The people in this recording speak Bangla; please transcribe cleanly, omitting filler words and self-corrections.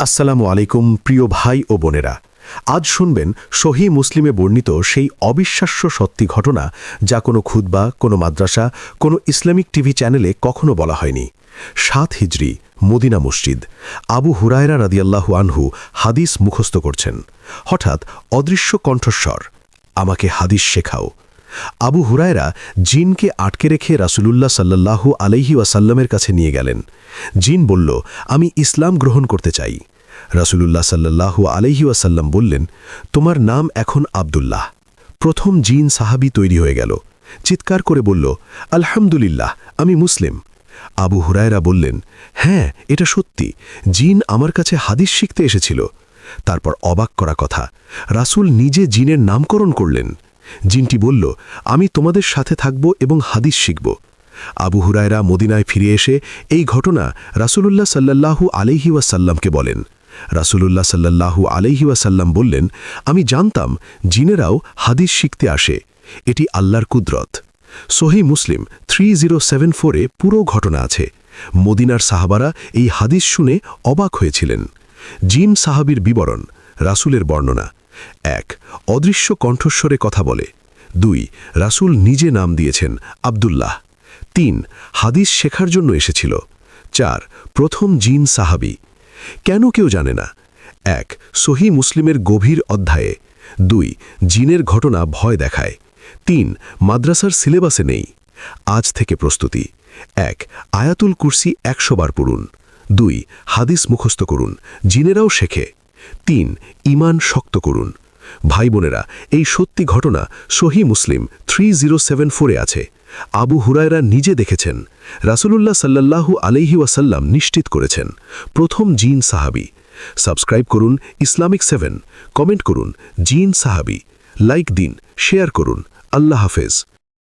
আসসালামু আলাইকুম প্রিয় ভাই ও বোনেরা। আজ শুনবেন সহিহ মুসলিমে বর্ণিত সেই অবিশ্বাস্য সত্যি ঘটনা যা কোনো খুতবা, কোনো মাদ্রাসা, কোনো ইসলামিক টিভি চ্যানেলে কখনো বলা হয়নি। ৭ হিজরি, মদিনা মসজিদ। আবু হুরায়রা রাদিয়াল্লাহু আনহু হাদিস মুখস্থ করছেন। হঠাৎ অদৃশ্য কণ্ঠস্বর, আমাকে হাদিস শেখাও। আবু হুরায়রা জিনকে আটকে রেখে রাসূলুল্লাহ সাল্লাল্লাহু আলাইহি ওয়াসাল্লামের কাছে নিয়ে গেলেন। জিন বলল, আমি ইসলাম গ্রহণ করতে চাই। রাসূলুল্লাহ সাল্লাল্লাহু আলাইহি ওয়াসাল্লাম বললেন, তোমার নাম এখন আব্দুল্লাহ। প্রথম জিন সাহাবী তৈরি হয়ে গেল, চিৎকার করে বলল, আলহামদুলিল্লাহ, আমি মুসলিম। আবু হুরায়রা বললেন, হ্যাঁ, এটা সত্যি, জিন আমার কাছে হাদিস শিখতে এসেছিল। তারপর অবাক করা কথা, রাসূল নিজে জিনের নামকরণ করলেন। জিনটি বলল, আমি তোমাদের সাথে থাকব এবং হাদিস শিখব। আবু হুরায়রা মদিনায় ফিরে এসে এই ঘটনা রাসূলুল্লাহ সাল্লাল্লাহু আলাইহি ওয়াসাল্লামকে বলেন। রাসূলুল্লাহ সাল্লাল্লাহু আলাইহি ওয়াসাল্লাম বললেন, আমি জানতাম জিনেরাও হাদিস শিখতে আসে, এটি আল্লাহর কুদরত। সহিহ মুসলিম 3074-এ পুরো ঘটনা আছে। মদিনার সাহাবারা এই হাদিস শুনে অবাক হয়েছিলেন। জিন সাহাবীর বিবরণ, রাসূলের বর্ণনা। ১. অদৃশ্য কণ্ঠস্বরে কথা বলে। ২. রাসূল নিজে নাম দিয়েছেন আব্দুল্লাহ। ৩. হাদিস শেখার জন্য এসেছিল। ৪. প্রথম জিন সাহাবী। কেন কেউ জানে না? ১. সহিহ মুসলিমের গভীর অধ্যায়ে। ২. জিনের ঘটনা ভয় দেখায়। ৩. মাদ্রাসার সিলেবাসে নেই। আজ থেকে প্রস্তুতি। ১. আয়াতুল কুরসি ১০০ বার পড়ুন। ২. হাদিস মুখস্থ করুন, জিনেরাও শেখে। ৩. ঈমান শক্ত করুন। ভাই বোনেরা, এই সত্যি ঘটনা সহিহ মুসলিম 3074-এ আছে। আবু হুরায়রা নিজে দেখেছেন। রাসূলুল্লাহ সাল্লাল্লাহু আলাইহি ওয়াসাল্লাম নিশ্চিত করেছেন। প্রথম জিন সাহাবী। সাবস্ক্রাইব করুন ইসলামিক 7, কমেন্ট করুন জিন সাহাবী, লাইক দিন, শেয়ার করুন। আল্লাহ হাফেজ।